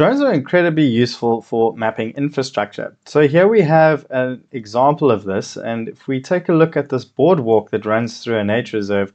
Drones are incredibly useful for mapping infrastructure. So here we have an example of this, and if we take a look at this boardwalk that runs through a nature reserve,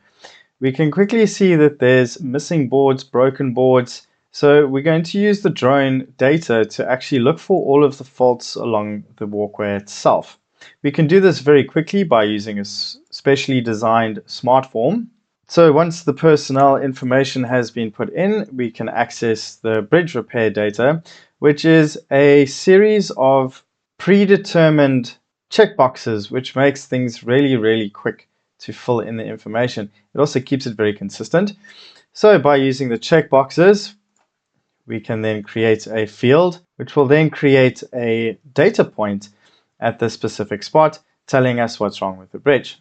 we can quickly see that there's missing boards, broken boards. So we're going to use the drone data to actually look for all of the faults along the walkway itself. We can do this very quickly by using a specially designed smart form. So once the personnel information has been put in, we can access the bridge repair data, which is a series of predetermined checkboxes, which makes things really quick to fill in the information. It also keeps it very consistent. So by using the checkboxes, we can then create a field, which will then create a data point at the specific spot, telling us what's wrong with the bridge.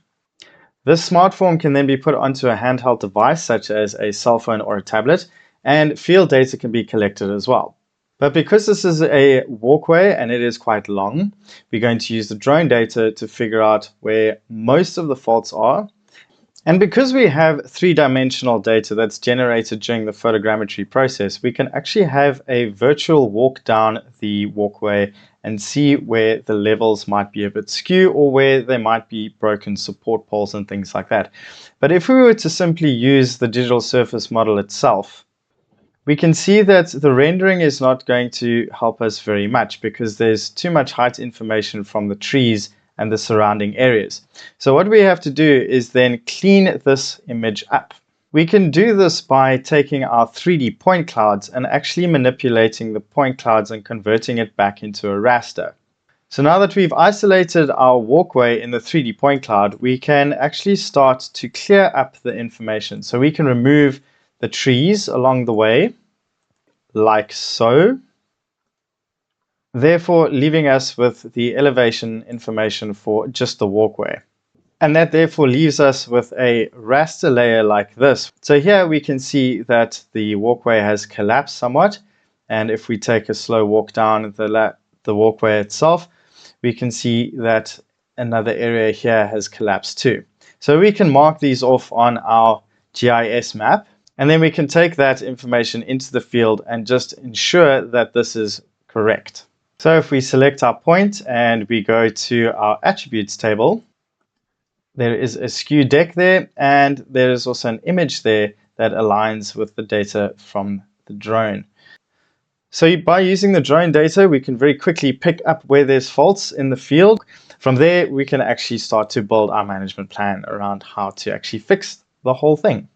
This smart form can then be put onto a handheld device such as a cell phone or a tablet, and field data can be collected as well. But because this is a walkway and it is quite long, we're going to use the drone data to figure out where most of the faults are. And because we have three-dimensional data that's generated during the photogrammetry process, we can actually have a virtual walk down the walkway and see where the levels might be a bit skew or where there might be broken support poles and things like that. But if we were to simply use the digital surface model itself, we can see that the rendering is not going to help us very much because there's too much height information from the trees and the surrounding areas. So what we have to do is then clean this image up. We can do this by taking our 3D point clouds and actually manipulating the point clouds and converting it back into a raster. So now that we've isolated our walkway in the 3D point cloud, we can actually start to clear up the information. So we can remove the trees along the way, like so, therefore leaving us with the elevation information for just the walkway. And that therefore leaves us with a raster layer like this. So here we can see that the walkway has collapsed somewhat. And if we take a slow walk down the walkway itself, we can see that another area here has collapsed too. So we can mark these off on our GIS map, and then we can take that information into the field and just ensure that this is correct. So if we select our point and we go to our attributes table, there is a skew deck there, and there is also an image there that aligns with the data from the drone. So by using the drone data, we can very quickly pick up where there's faults in the field. From there, we can actually start to build our management plan around how to actually fix the whole thing.